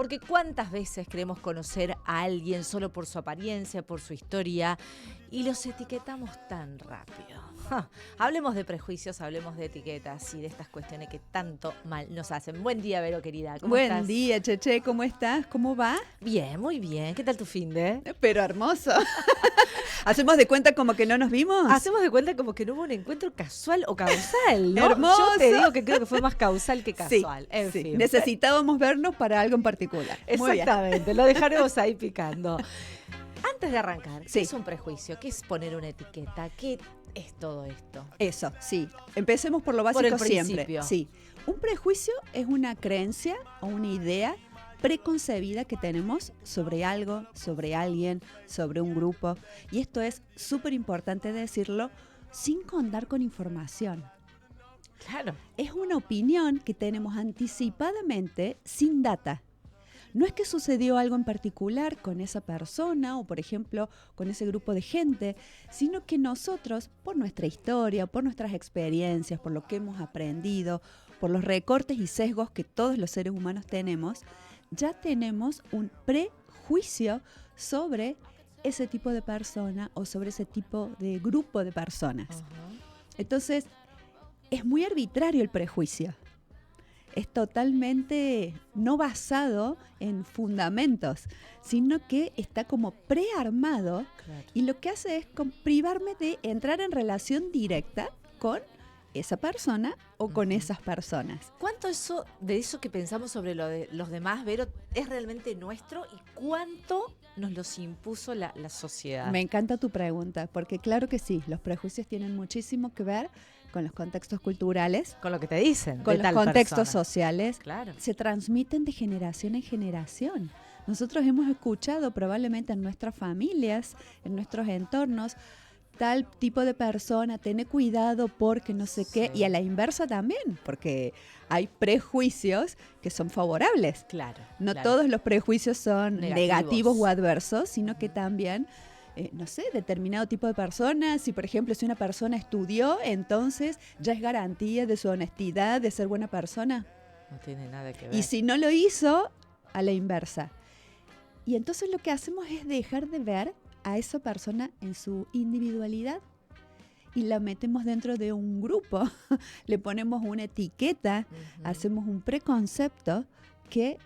Porque cuántas veces queremos conocer a alguien solo por su apariencia, por su historia, y los etiquetamos tan rápido. Hablemos de prejuicios, hablemos de etiquetas y de estas cuestiones que tanto mal nos hacen. Buen día, Vero, querida. ¿Cómo estás? Buen día, Cheche, ¿cómo estás? ¿Cómo va? Bien, muy bien. ¿Qué tal tu finde? Pero hermoso. ¿Hacemos de cuenta como que no nos vimos? Hacemos de cuenta como que no hubo un encuentro casual o causal, ¿no? Hermoso. Yo te digo que creo que fue más causal que casual. Sí, En sí. fin. Necesitábamos vernos para algo en particular. Muy bien. Exactamente, lo dejaremos ahí picando. Antes de arrancar, ¿qué Sí. es un prejuicio? ¿Qué es poner una etiqueta? ¿Qué es todo esto? Eso, sí. Empecemos por lo básico Por el siempre. principio. Sí. Un prejuicio es una creencia o una idea preconcebida que tenemos sobre algo, sobre alguien, sobre un grupo. Y esto es súper importante decirlo sin contar con información. Claro. Es una opinión que tenemos anticipadamente sin data. No es que sucedió algo en particular con esa persona o, por ejemplo, con ese grupo de gente, sino que nosotros, por nuestra historia, por nuestras experiencias, por lo que hemos aprendido, por los recortes y sesgos que todos los seres humanos tenemos, ya tenemos un prejuicio sobre ese tipo de persona o sobre ese tipo de grupo de personas. Entonces, es muy arbitrario el prejuicio. Es totalmente no basado en fundamentos, sino que está como prearmado Claro. y lo que hace es privarme de entrar en relación directa con esa persona o con esas personas. ¿Cuánto de eso que pensamos sobre lo de los demás, Vero, es realmente nuestro y cuánto nos los impuso la sociedad? Me encanta tu pregunta, porque claro que sí, los prejuicios tienen muchísimo que ver con los contextos culturales, Con lo que te dicen. con de los tal contextos persona. sociales. Claro. Se transmiten de generación en generación. Nosotros hemos escuchado probablemente en nuestras familias, en nuestros entornos, tal tipo de persona, ten cuidado porque no sé qué, Sí. y a la inversa también, porque hay prejuicios que son favorables. Claro. No claro. todos los prejuicios son negativos o adversos, sino que Ujú. también, no sé, determinado tipo de personas. Si, por ejemplo, si una persona estudió, entonces ya es garantía de su honestidad, de ser buena persona. No tiene nada que ver. Y si no lo hizo, a la inversa. Y entonces lo que hacemos es dejar de ver a esa persona en su individualidad y la metemos dentro de un grupo, le ponemos una etiqueta, Ujú. hacemos un preconcepto que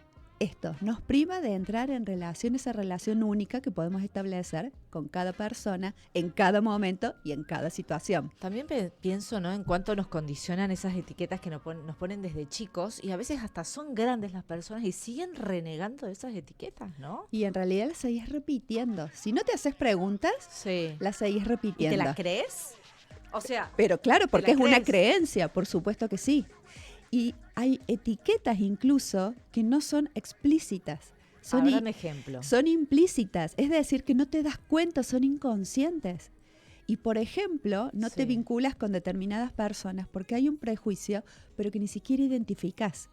esto nos priva de entrar en relación, esa relación única que podemos establecer con cada persona en cada momento y en cada situación. También pienso, ¿no?, en cuánto nos condicionan esas etiquetas que nos ponen desde chicos y a veces hasta son grandes las personas y siguen renegando de esas etiquetas, ¿no? Y en realidad las seguís repitiendo. Si no te haces preguntas, Sí. las seguís ¿Y repitiendo. te las crees? O sea, Pero claro, porque la es una crees? creencia, por supuesto que sí. Y hay etiquetas incluso que no son explícitas, son, dame ejemplo. son implícitas, es decir, que no te das cuenta, son inconscientes. Y por ejemplo, no te Sí. vinculas con determinadas personas porque hay un prejuicio, pero que ni siquiera identificás.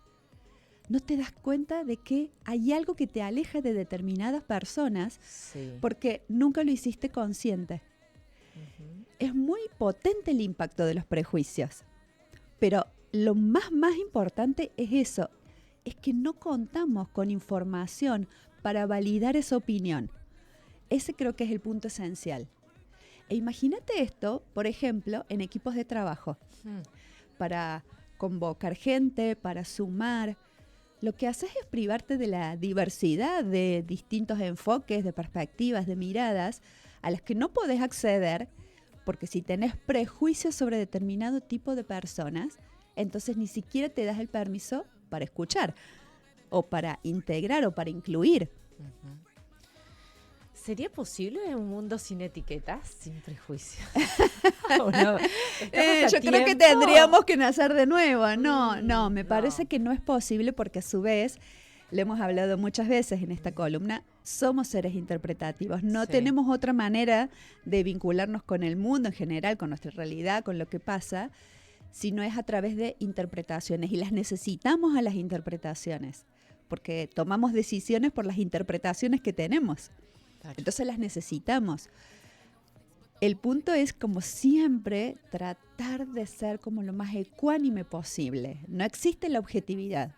No te das cuenta de que hay algo que te aleja de determinadas personas Sí. porque nunca lo hiciste consciente. Ujú. Es muy potente el impacto de los prejuicios, pero lo más importante es eso, es que no contamos con información para validar esa opinión. Ese creo que es el punto esencial. E imagínate esto, por ejemplo, en equipos de trabajo, para convocar gente, para sumar. Lo que haces es privarte de la diversidad de distintos enfoques, de perspectivas, de miradas a las que no podés acceder, porque si tenés prejuicios sobre determinado tipo de personas, entonces ni siquiera te das el permiso para escuchar, o para integrar, o para incluir. Ujú. ¿Sería posible un mundo sin etiquetas, sin prejuicios? ¿O no? ¿Estamos a Yo creo que tiempo? tendríamos que nacer de nuevo. No, me No. parece que no es posible porque a su vez, lo hemos hablado muchas veces en esta columna, somos seres interpretativos. No Sí. tenemos otra manera de vincularnos con el mundo en general, con nuestra realidad, con lo que pasa, si no es a través de interpretaciones. Y las necesitamos a las interpretaciones, porque tomamos decisiones por las interpretaciones que tenemos. Claro. Entonces las necesitamos. El punto es, como siempre, tratar de ser como lo más ecuánime posible. No existe la objetividad,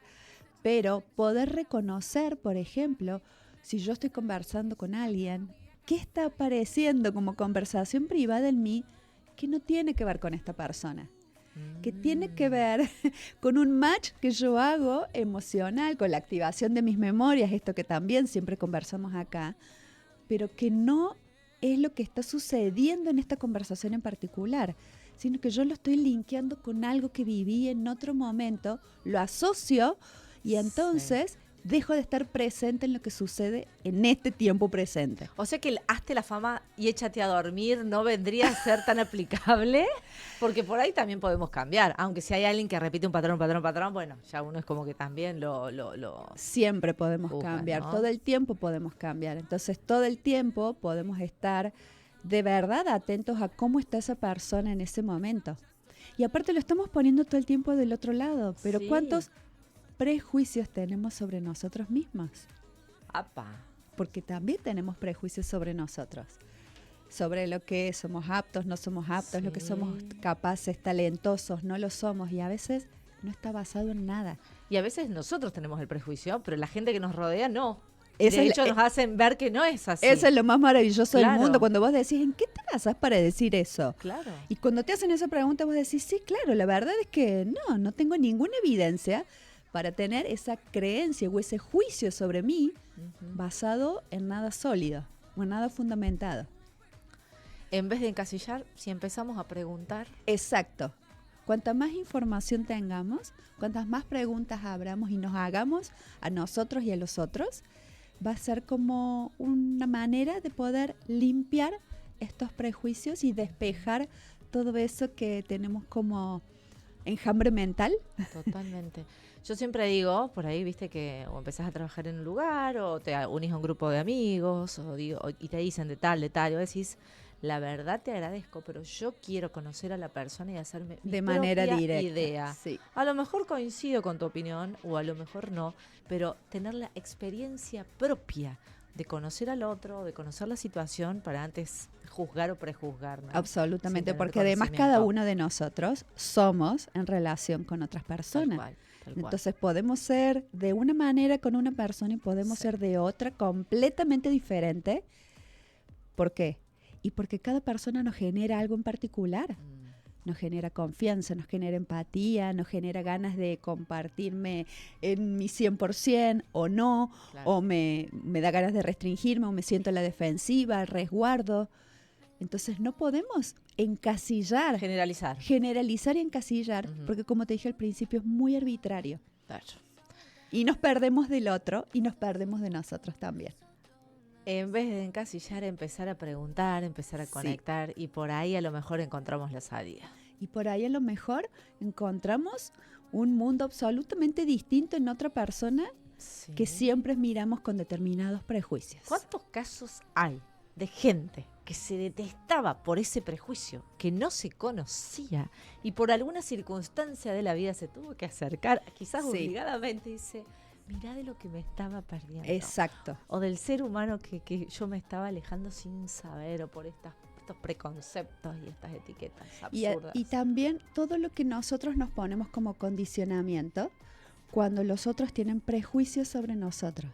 Pero poder reconocer, por ejemplo, si yo estoy conversando con alguien, ¿qué está apareciendo como conversación privada en mí que no tiene que ver con esta persona? Que tiene que ver con un match que yo hago emocional, con la activación de mis memorias, esto que también siempre conversamos acá, pero que no es lo que está sucediendo en esta conversación en particular, sino que yo lo estoy linkeando con algo que viví en otro momento, lo asocio y entonces dejo de estar presente en lo que sucede en este tiempo presente. O sea que el hazte la fama y échate a dormir no vendría a ser tan aplicable, porque por ahí también podemos cambiar, aunque si hay alguien que repite un patrón, bueno, ya uno es como que también lo Siempre podemos juzga, cambiar, ¿no? todo el tiempo podemos cambiar. Entonces todo el tiempo podemos estar de verdad atentos a cómo está esa persona en ese momento. Y aparte lo estamos poniendo todo el tiempo del otro lado, pero Sí. ¿cuántos prejuicios tenemos sobre nosotros mismos? Apa. Porque también tenemos prejuicios sobre nosotros, sobre lo que somos aptos, no somos aptos, lo que Sí. somos capaces, talentosos, no lo somos, y a veces no está basado en nada. Y a veces nosotros tenemos el prejuicio, pero la gente que nos rodea no. Esa De es hecho, la- nos hacen ver que no es así. Eso es lo más maravilloso del Claro. mundo, cuando vos decís, ¿en qué te basás para decir eso? Claro. Y cuando te hacen esa pregunta, vos decís, sí, claro, la verdad es que no tengo ninguna evidencia para tener esa creencia o ese juicio sobre mí Ujú. basado en nada sólido o en nada fundamentado. En vez de encasillar, si empezamos a preguntar, Exacto. Cuanta más información tengamos, cuantas más preguntas abramos y nos hagamos a nosotros y a los otros, va a ser como una manera de poder limpiar estos prejuicios y despejar todo eso que tenemos como enjambre mental. totalmente. Yo siempre digo, por ahí, viste que o empezás a trabajar en un lugar o te unís a un grupo de amigos y te dicen de tal, y vos decís, la verdad te agradezco, pero yo quiero conocer a la persona y hacerme mi De manera propia directa. idea. Sí. A lo mejor coincido con tu opinión o a lo mejor no, pero tener la experiencia propia de conocer al otro, de conocer la situación para antes juzgar o prejuzgar, ¿no? Absolutamente, Sin tener porque además cada conocimiento. uno de nosotros somos en relación con otras Tal personas. cual, tal cual. Entonces podemos ser de una manera con una persona y podemos Sí. ser de otra completamente diferente. ¿Por qué? Y porque cada persona nos genera algo en particular. Nos genera confianza, nos genera empatía, nos genera ganas de compartirme en mi 100% o no, Claro. o me da ganas de restringirme, o me siento a la defensiva, al resguardo. Entonces no podemos encasillar, Generalizar. generalizar y encasillar, Ujú. porque como te dije al principio es muy arbitrario. Claro. Y nos perdemos del otro y nos perdemos de nosotros también. En vez de encasillar, empezar a preguntar, empezar a Sí. conectar y por ahí a lo mejor encontramos la salida. Y por ahí a lo mejor encontramos un mundo absolutamente distinto en otra persona Sí. que siempre miramos con determinados prejuicios. ¿Cuántos casos hay de gente que se detestaba por ese prejuicio, que no se conocía y por alguna circunstancia de la vida se tuvo que acercar, quizás Sí. obligadamente, y dice, mirá de lo que me estaba perdiendo? Exacto. O del ser humano que yo me estaba alejando sin saber, o por estos preconceptos y estas etiquetas absurdas. Y también todo lo que nosotros nos ponemos como condicionamiento cuando los otros tienen prejuicios sobre nosotros.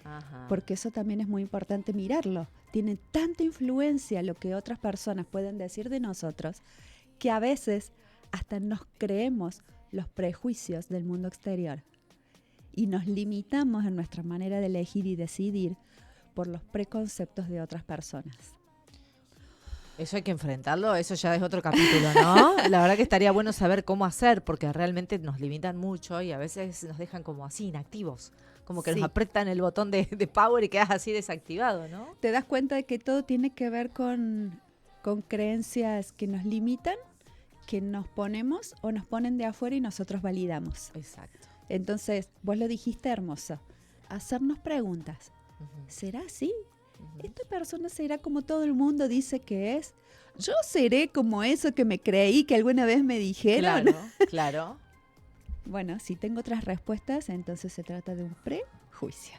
Ajá. Porque eso también es muy importante mirarlo. Tiene tanta influencia lo que otras personas pueden decir de nosotros que a veces hasta nos creemos los prejuicios del mundo exterior y nos limitamos en nuestra manera de elegir y decidir por los preconceptos de otras personas. Eso hay que enfrentarlo, eso ya es otro capítulo, ¿no? La verdad que estaría bueno saber cómo hacer, porque realmente nos limitan mucho y a veces nos dejan como así, inactivos. Como que Sí. nos apretan el botón de power y quedas así desactivado, ¿no? Te das cuenta de que todo tiene que ver con creencias que nos limitan, que nos ponemos o nos ponen de afuera y nosotros validamos. Exacto. Entonces, vos lo dijiste hermoso, hacernos preguntas. Ujú, ¿Será así? ujú. ¿Esta persona será como todo el mundo dice que es? ¿Yo seré como eso que me creí que alguna vez me dijeron? Claro, claro. Bueno, si tengo otras respuestas, entonces se trata de un prejuicio.